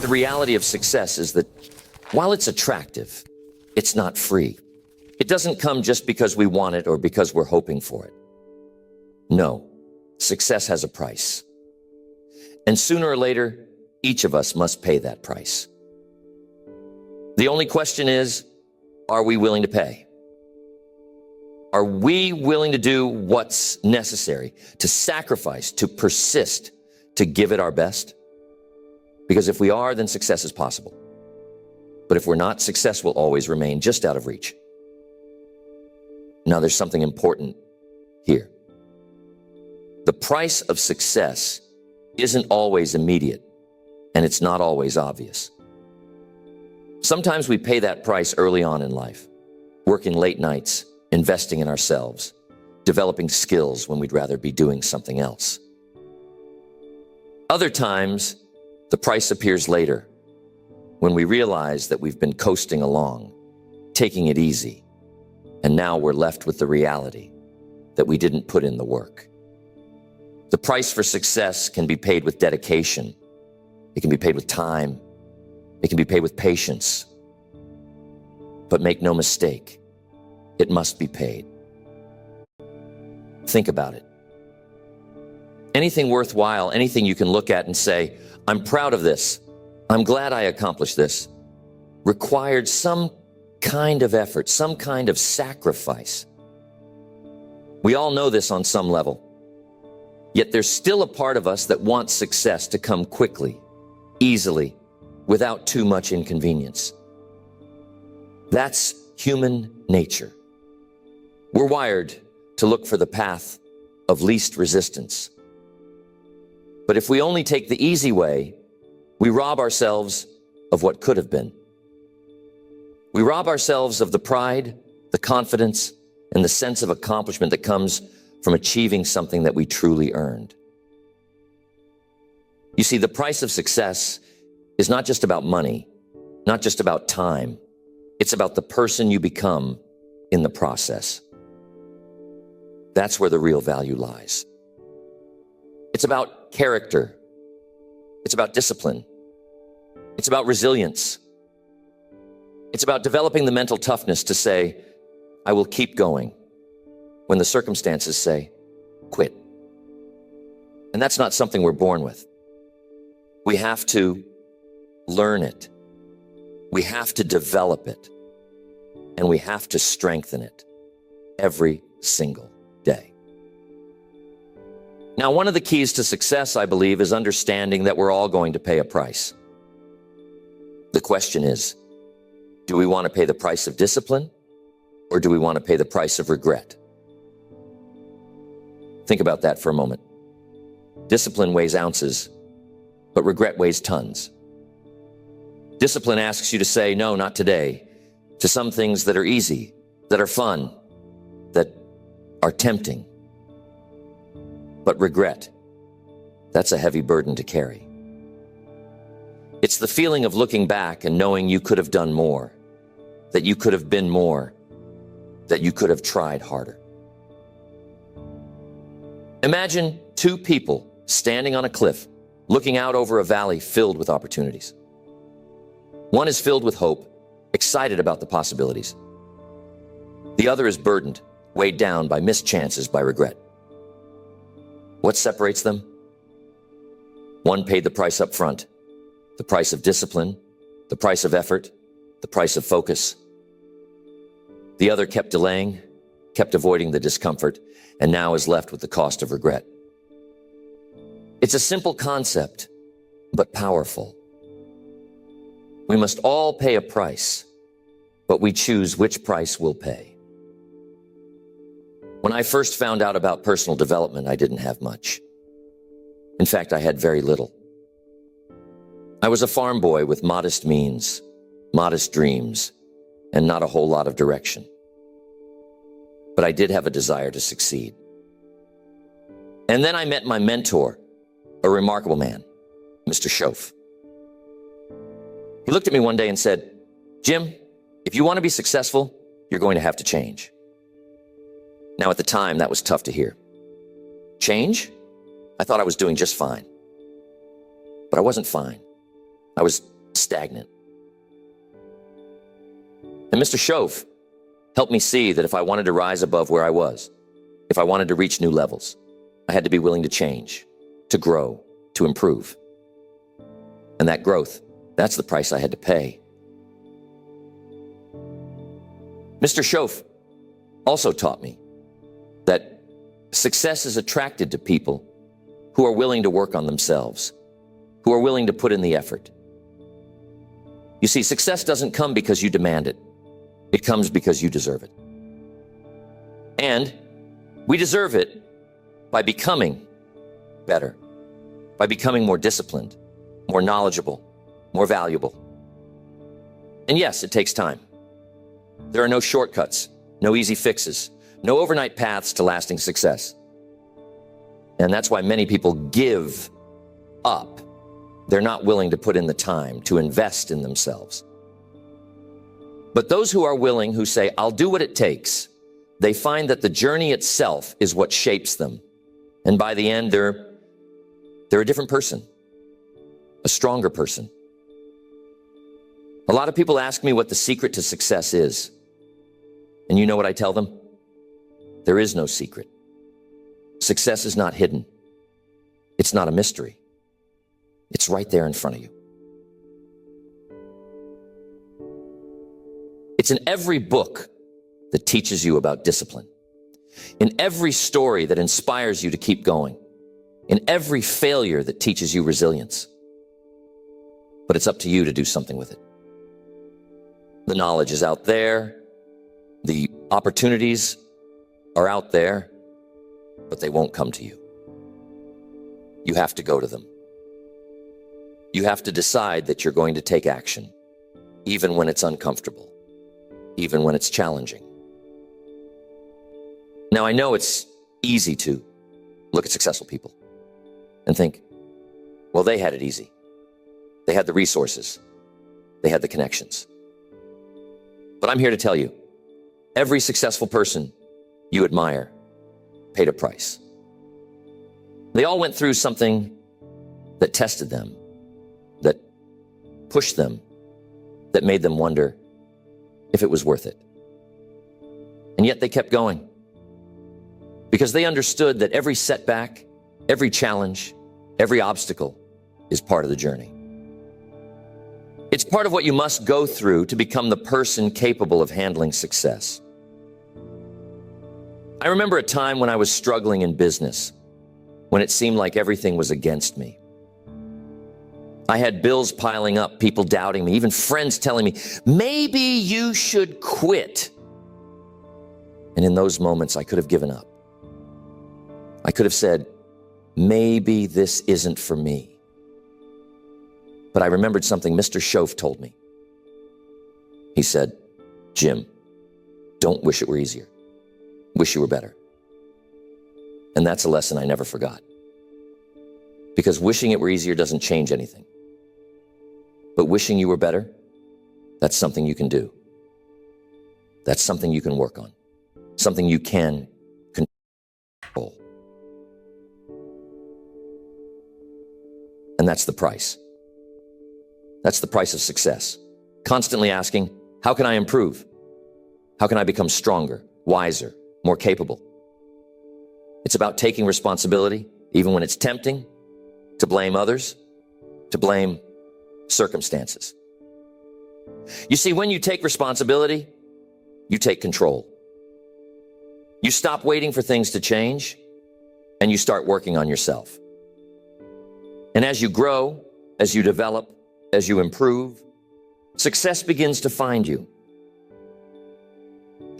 The reality of success is that while it's attractive, it's not free. It doesn't come just because we want it or because we're hoping for it. No, success has a price. And sooner or later, each of us must pay that price. The only question is, are we willing to pay? Are we willing to do what's necessary, to sacrifice, to persist, to give it our best? Because if we are, then success is possible. But if we're not, success will always remain just out of reach. Now, there's something important here. The price of success isn't always immediate, and it's not always obvious. Sometimes we pay that price early on in life, working late nights, investing in ourselves, developing skills when we'd rather be doing something else. Other times, the price appears later, when we realize that we've been coasting along, taking it easy, and now we're left with the reality that we didn't put in the work. The price for success can be paid with dedication. It can be paid with time. It can be paid with patience. But make no mistake, it must be paid. Think about it. Anything worthwhile, anything you can look at and say, I'm proud of this, I'm glad I accomplished this, required some kind of effort, some kind of sacrifice. We all know this on some level. Yet there's still a part of us that wants success to come quickly, easily, without too much inconvenience. That's human nature. We're wired to look for the path of least resistance. But if we only take the easy way, we rob ourselves of what could have been. We rob ourselves of the pride, the confidence, and the sense of accomplishment that comes from achieving something that we truly earned. You see, the price of success is not just about money, not just about time. It's about the person you become in the process. That's where the real value lies. It's about character. It's about discipline. It's about resilience. It's about developing the mental toughness to say, I will keep going when the circumstances say, quit. And that's not something we're born with. We have to learn it. We have to develop it. And we have to strengthen it every single day. Now, one of the keys to success, I believe, is understanding that we're all going to pay a price. The question is, do we want to pay the price of discipline, or do we want to pay the price of regret? Think about that for a moment. Discipline weighs ounces, but regret weighs tons. Discipline asks you to say, no, not today, to some things that are easy, that are fun, that are tempting. But regret, that's a heavy burden to carry. It's the feeling of looking back and knowing you could have done more, that you could have been more, that you could have tried harder. Imagine two people standing on a cliff, looking out over a valley filled with opportunities. One is filled with hope, excited about the possibilities. The other is burdened, weighed down by missed chances, by regret. What separates them? One paid the price up front, the price of discipline, the price of effort, the price of focus. The other kept delaying, kept avoiding the discomfort, and now is left with the cost of regret. It's a simple concept, but powerful. We must all pay a price, but we choose which price we'll pay. When I first found out about personal development, I didn't have much. In fact, I had very little. I was a farm boy with modest means, modest dreams, and not a whole lot of direction. But I did have a desire to succeed. And then I met my mentor, a remarkable man, Mr. Shoaff. He looked at me one day and said, Jim, if you want to be successful, you're going to have to change. Now, at the time, that was tough to hear. Change? I thought I was doing just fine. But I wasn't fine. I was stagnant. And Mr. Shoaff helped me see that if I wanted to rise above where I was, if I wanted to reach new levels, I had to be willing to change, to grow, to improve. And that growth, that's the price I had to pay. Mr. Shoaff also taught me that success is attracted to people who are willing to work on themselves, who are willing to put in the effort. You see, success doesn't come because you demand it. It comes because you deserve it. And we deserve it by becoming better, by becoming more disciplined, more knowledgeable, more valuable. And yes, it takes time. There are no shortcuts, no easy fixes, no overnight paths to lasting success. And that's why many people give up. They're not willing to put in the time to invest in themselves. But those who are willing, who say, I'll do what it takes, they find that the journey itself is what shapes them. And by the end, they're a different person, a stronger person. A lot of people ask me what the secret to success is. And you know what I tell them? There is no secret. Success is not hidden. It's not a mystery. It's right there in front of you. It's in every book that teaches you about discipline, in every story that inspires you to keep going, in every failure that teaches you resilience. But it's up to you to do something with it. The knowledge is out there. The opportunities are out there, but they won't come to you. You have to go to them. You have to decide that you're going to take action, even when it's uncomfortable, even when it's challenging. Now, I know it's easy to look at successful people and think, well, they had it easy. They had the resources. They had the connections. But I'm here to tell you, every successful person you admire paid a price. They all went through something that tested them, that pushed them, that made them wonder if it was worth it. And yet they kept going because they understood that every setback, every challenge, every obstacle is part of the journey. It's part of what you must go through to become the person capable of handling success. I remember a time when I was struggling in business, when it seemed like everything was against me. I had bills piling up, people doubting me, even friends telling me, maybe you should quit. And in those moments, I could have given up. I could have said, maybe this isn't for me. But I remembered something Mr. Shoaff told me. He said, Jim, don't wish it were easier. Wish you were better. And that's a lesson I never forgot. Because wishing it were easier doesn't change anything. But wishing you were better, that's something you can do. That's something you can work on. Something you can control. And that's the price. That's the price of success. Constantly asking, how can I improve? How can I become stronger, wiser, more capable? It's about taking responsibility, even when it's tempting, to blame others, to blame circumstances. You see, when you take responsibility, you take control. You stop waiting for things to change, and you start working on yourself. And as you grow, as you develop, as you improve, success begins to find you.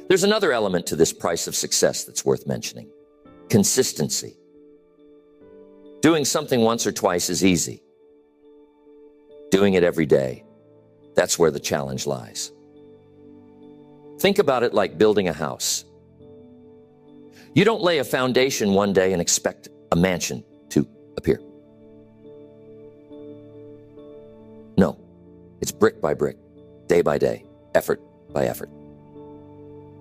There's another element to this price of success that's worth mentioning: consistency. Doing something once or twice is easy. Doing it every day, that's where the challenge lies. Think about it like building a house. You don't lay a foundation one day and expect a mansion to appear. No, it's brick by brick, day by day, effort by effort.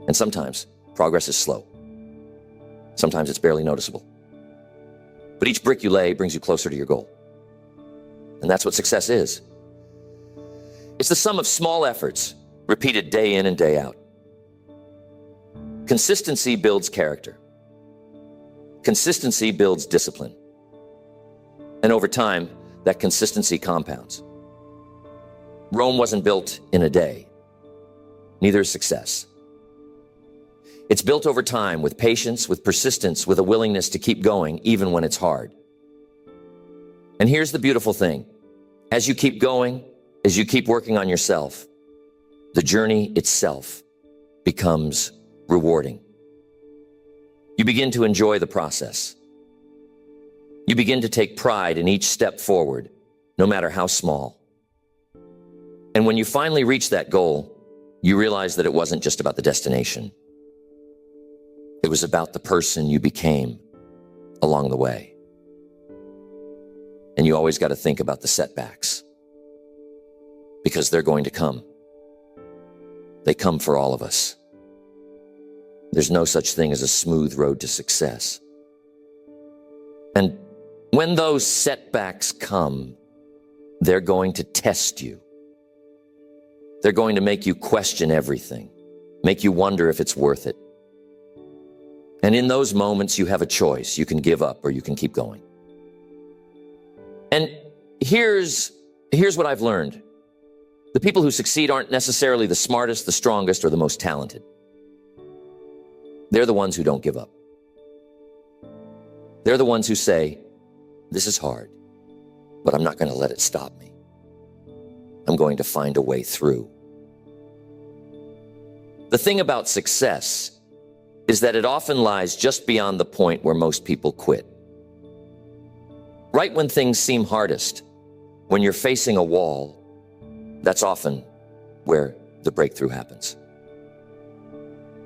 And sometimes progress is slow. Sometimes it's barely noticeable. But each brick you lay brings you closer to your goal. And that's what success is. It's the sum of small efforts, repeated day in and day out. Consistency builds character. Consistency builds discipline. And over time, that consistency compounds. Rome wasn't built in a day. Neither is success. It's built over time with patience, with persistence, with a willingness to keep going even when it's hard. And here's the beautiful thing. As you keep going, as you keep working on yourself, the journey itself becomes rewarding. You begin to enjoy the process. You begin to take pride in each step forward, no matter how small. And when you finally reach that goal, you realize that it wasn't just about the destination. It was about the person you became along the way. And you always got to think about the setbacks, because they're going to come. They come for all of us. There's no such thing as a smooth road to success. And when those setbacks come, they're going to test you. They're going to make you question everything, make you wonder if it's worth it. And in those moments, you have a choice. You can give up or you can keep going. And here's what I've learned. The people who succeed aren't necessarily the smartest, the strongest, or the most talented. They're the ones who don't give up. They're the ones who say, this is hard, but I'm not going to let it stop me. I'm going to find a way through. The thing about success is that it often lies just beyond the point where most people quit. Right when things seem hardest, when you're facing a wall, that's often where the breakthrough happens.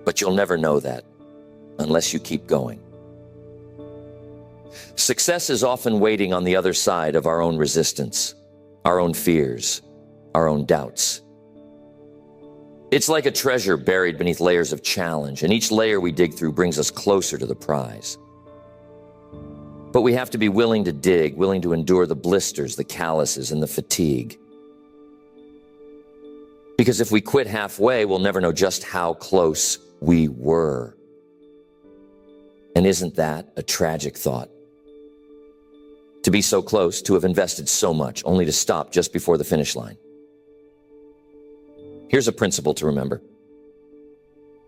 But you'll never know that unless you keep going. Success is often waiting on the other side of our own resistance, our own fears, our own doubts. It's like a treasure buried beneath layers of challenge, and each layer we dig through brings us closer to the prize. But we have to be willing to dig, willing to endure the blisters, the calluses, and the fatigue. Because if we quit halfway, we'll never know just how close we were. And isn't that a tragic thought? To be so close, to have invested so much, only to stop just before the finish line. Here's a principle to remember.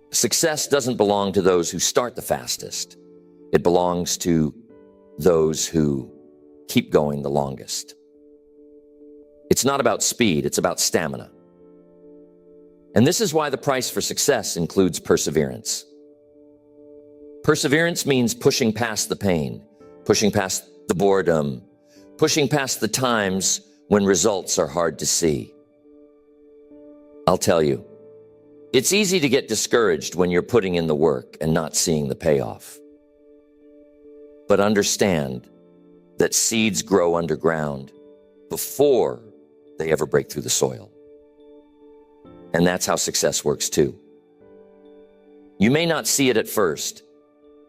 Success doesn't belong to those who start the fastest. It belongs to those who keep going the longest. It's not about speed, it's about stamina. And this is why the price for success includes perseverance. Perseverance means pushing past the pain, pushing past the boredom, pushing past the times when results are hard to see. I'll tell you, it's easy to get discouraged when you're putting in the work and not seeing the payoff. But understand that seeds grow underground before they ever break through the soil. And that's how success works too. You may not see it at first,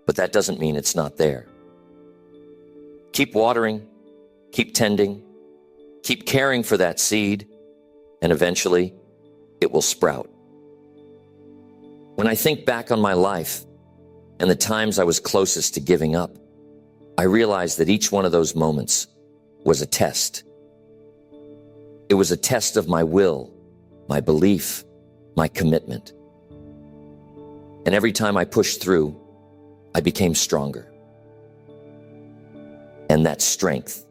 but that doesn't mean it's not there. Keep watering, keep tending, keep caring for that seed, and eventually it will sprout. When I think back on my life and the times I was closest to giving up, I realized that each one of those moments was a test. It was a test of my will, my belief, my commitment. And every time I pushed through, I became stronger. And that strength,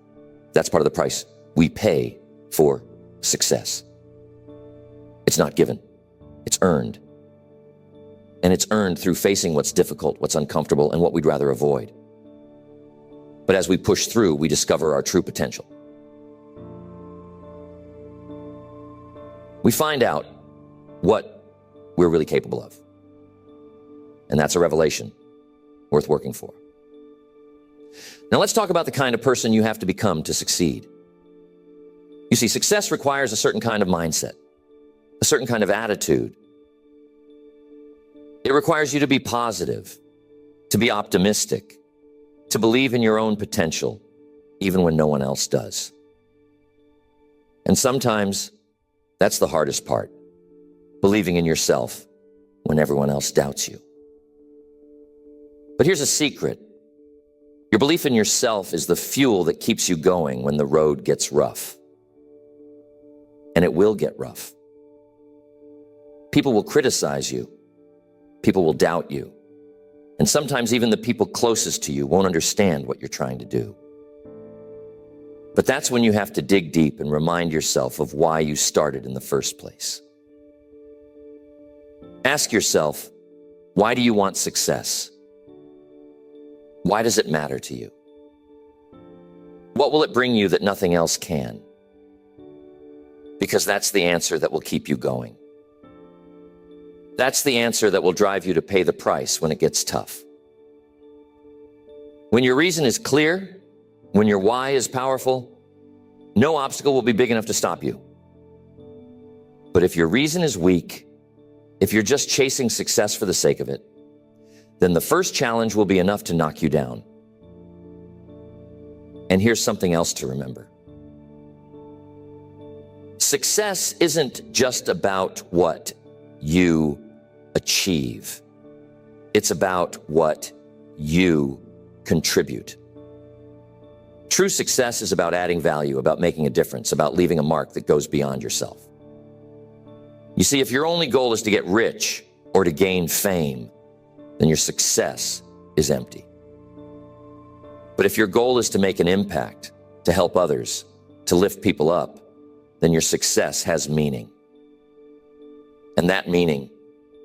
that's part of the price we pay for success. It's not given, it's earned. And it's earned through facing what's difficult, what's uncomfortable, and what we'd rather avoid. But as we push through, we discover our true potential. We find out what we're really capable of. And that's a revelation worth working for. Now let's talk about the kind of person you have to become to succeed. You see, success requires a certain kind of mindset, a certain kind of attitude. It requires you to be positive, to be optimistic, to believe in your own potential, even when no one else does. And sometimes That's the hardest part, believing in yourself when everyone else doubts you. But here's a secret. Your belief in yourself is the fuel that keeps you going when the road gets rough. And it will get rough. People will criticize you. People will doubt you. And sometimes even the people closest to you won't understand what you're trying to do. But that's when you have to dig deep and remind yourself of why you started in the first place. Ask yourself, why do you want success? Why does it matter to you? What will it bring you that nothing else can? Because that's the answer that will keep you going. That's the answer that will drive you to pay the price when it gets tough. When your reason is clear, when your why is powerful, no obstacle will be big enough to stop you. But if your reason is weak, if you're just chasing success for the sake of it, then the first challenge will be enough to knock you down. And here's something else to remember. Success isn't just about what you achieve. It's about what you contribute. True success is about adding value, about making a difference, about leaving a mark that goes beyond yourself. You see, if your only goal is to get rich or to gain fame, then your success is empty. But if your goal is to make an impact, to help others, to lift people up, then your success has meaning. And that meaning,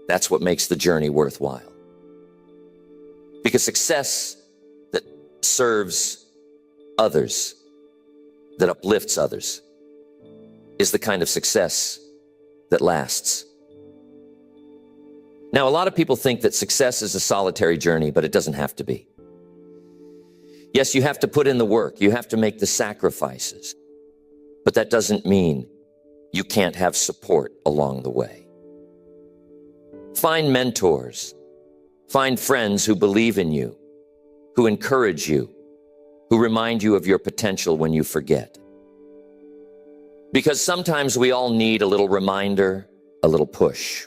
that's what makes the journey worthwhile. Because success that serves others, that uplifts others, is the kind of success that lasts. Now, a lot of people think that success is a solitary journey, but it doesn't have to be. Yes, you have to put in the work. You have to make the sacrifices. But that doesn't mean you can't have support along the way. Find mentors. Find friends who believe in you, who encourage you, who remind you of your potential when you forget. Because sometimes we all need a little reminder, a little push.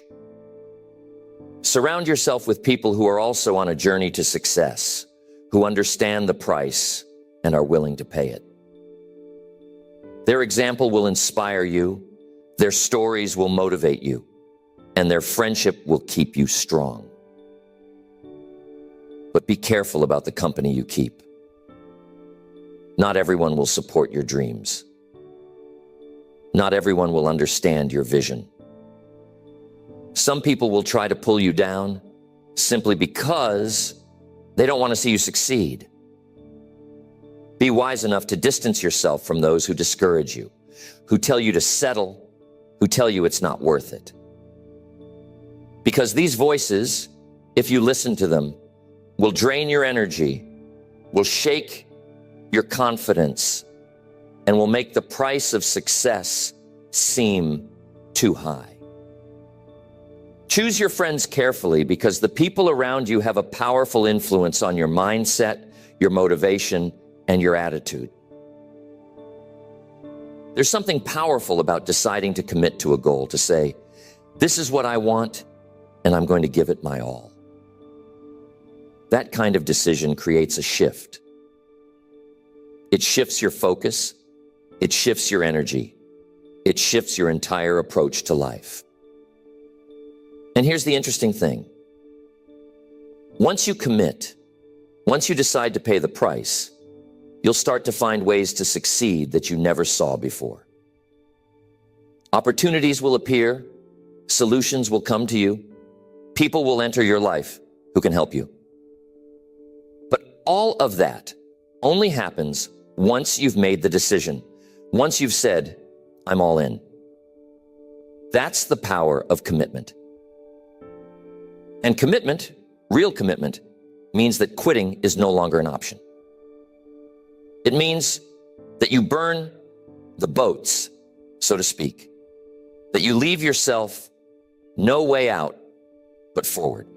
Surround yourself with people who are also on a journey to success, who understand the price and are willing to pay it. Their example will inspire you, their stories will motivate you, and their friendship will keep you strong. But be careful about the company you keep. Not everyone will support your dreams. Not everyone will understand your vision. Some people will try to pull you down simply because they don't want to see you succeed. Be wise enough to distance yourself from those who discourage you, who tell you to settle, who tell you it's not worth it. Because these voices, if you listen to them, will drain your energy, will shake your confidence, and will make the price of success seem too high. Choose your friends carefully because the people around you have a powerful influence on your mindset, your motivation, and your attitude. There's something powerful about deciding to commit to a goal, to say, this is what I want, and I'm going to give it my all. That kind of decision creates a shift. It shifts your focus. It shifts your energy. It shifts your entire approach to life. And here's the interesting thing. Once you commit, once you decide to pay the price, you'll start to find ways to succeed that you never saw before. Opportunities will appear, solutions will come to you, people will enter your life who can help you. But all of that only happens once you've made the decision, once you've said, I'm all in. That's the power of commitment. And commitment, real commitment, means that quitting is no longer an option. It means that you burn the boats, so to speak, that you leave yourself no way out but forward.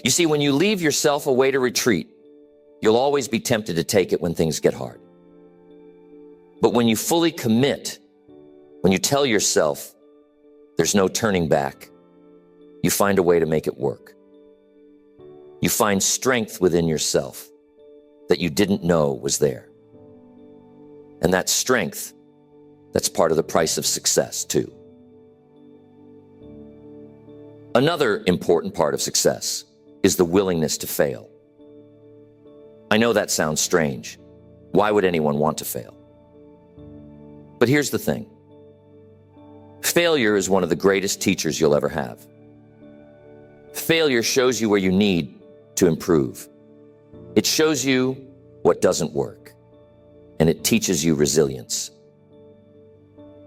You see, when you leave yourself a way to retreat, you'll always be tempted to take it when things get hard. But when you fully commit, when you tell yourself there's no turning back, you find a way to make it work. You find strength within yourself that you didn't know was there. And that strength, that's part of the price of success too. Another important part of success is the willingness to fail. I know that sounds strange. Why would anyone want to fail? But here's the thing. Failure is one of the greatest teachers you'll ever have. Failure shows you where you need to improve. It shows you what doesn't work, and it teaches you resilience.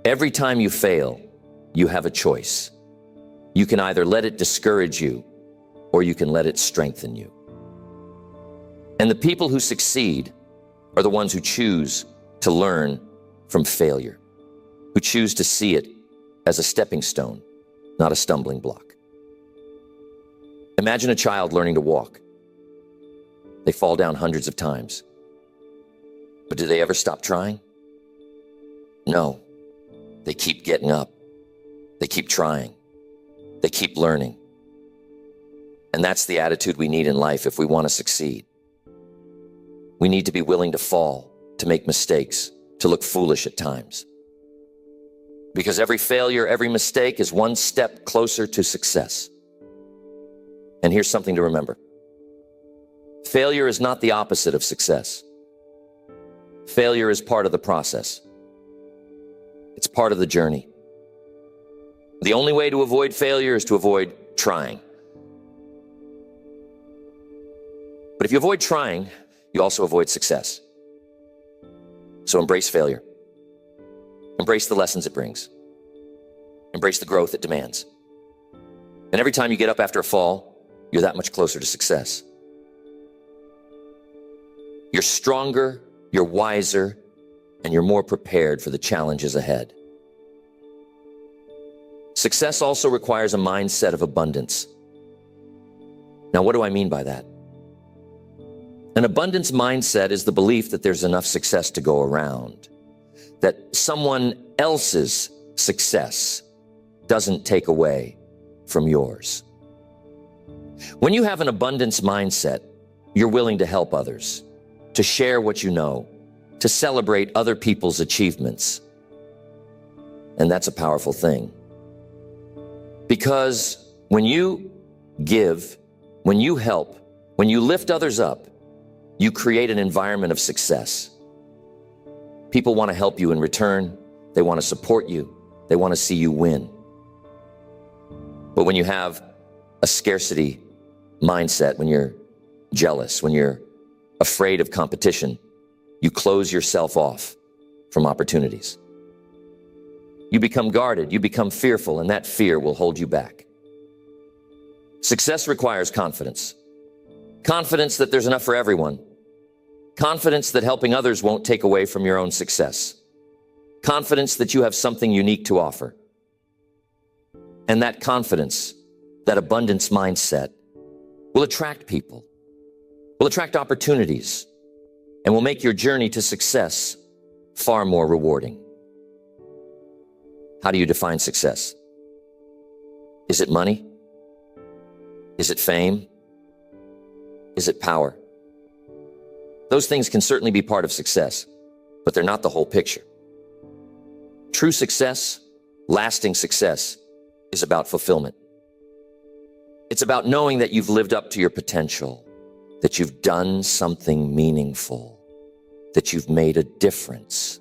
Every time you fail, you have a choice. You can either let it discourage you, or you can let it strengthen you. And the people who succeed are the ones who choose to learn from failure, who choose to see it as a stepping stone, not a stumbling block. Imagine a child learning to walk. They fall down hundreds of times. But do they ever stop trying? No. They keep getting up. They keep trying. They keep learning. And that's the attitude we need in life if we want to succeed. We need to be willing to fall, to make mistakes, to look foolish at times. Because every failure, every mistake is one step closer to success. And here's something to remember. Failure is not the opposite of success. Failure is part of the process. It's part of the journey. The only way to avoid failure is to avoid trying. But if you avoid trying, you also avoid success. So embrace failure. Embrace the lessons it brings. Embrace the growth it demands. And every time you get up after a fall, you're that much closer to success. You're stronger, you're wiser, and you're more prepared for the challenges ahead. Success also requires a mindset of abundance. Now, what do I mean by that? An abundance mindset is the belief that there's enough success to go around, that someone else's success doesn't take away from yours. When you have an abundance mindset, you're willing to help others, to share what you know, to celebrate other people's achievements. And that's a powerful thing. Because when you give, when you help, when you lift others up, you create an environment of success. People want to help you in return. They want to support you. They want to see you win. But when you have a scarcity mindset, when you're jealous, when you're afraid of competition, you close yourself off from opportunities. You become guarded, you become fearful, and that fear will hold you back. Success requires confidence. Confidence that there's enough for everyone. Confidence that helping others won't take away from your own success. Confidence that you have something unique to offer. And that confidence, that abundance mindset, will attract people, will attract opportunities, and will make your journey to success far more rewarding. How do you define success? Is it money? Is it fame? Is it power? Those things can certainly be part of success, but they're not the whole picture. True success, lasting success, is about fulfillment. It's about knowing that you've lived up to your potential, that you've done something meaningful, that you've made a difference.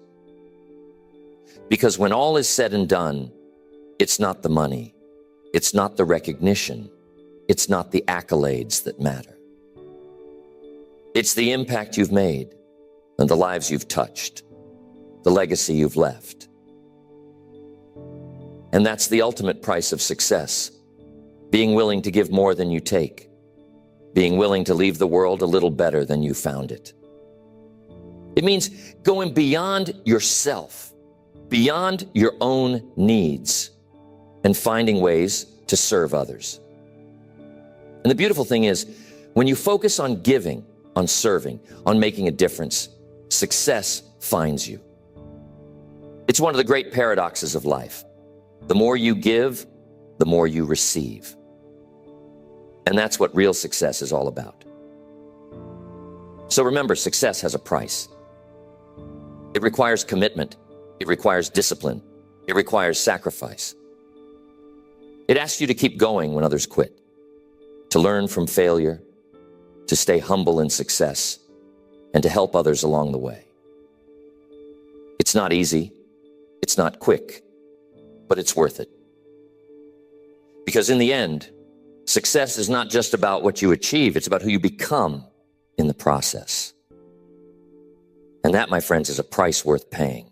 Because when all is said and done, it's not the money, it's not the recognition, it's not the accolades that matter. It's the impact you've made and the lives you've touched, the legacy you've left. And that's the ultimate price of success, being willing to give more than you take, being willing to leave the world a little better than you found it. It means going beyond yourself, beyond your own needs, and finding ways to serve others. And the beautiful thing is, when you focus on giving, on serving, on making a difference, success finds you. It's one of the great paradoxes of life. The more you give, the more you receive. And that's what real success is all about. So remember, success has a price. It requires commitment. It requires discipline. It requires sacrifice. It asks you to keep going when others quit, to learn from failure, to stay humble in success, and to help others along the way. It's not easy. It's not quick, but it's worth it. Because in the end, success is not just about what you achieve, it's about who you become in the process. And that, my friends, is a price worth paying.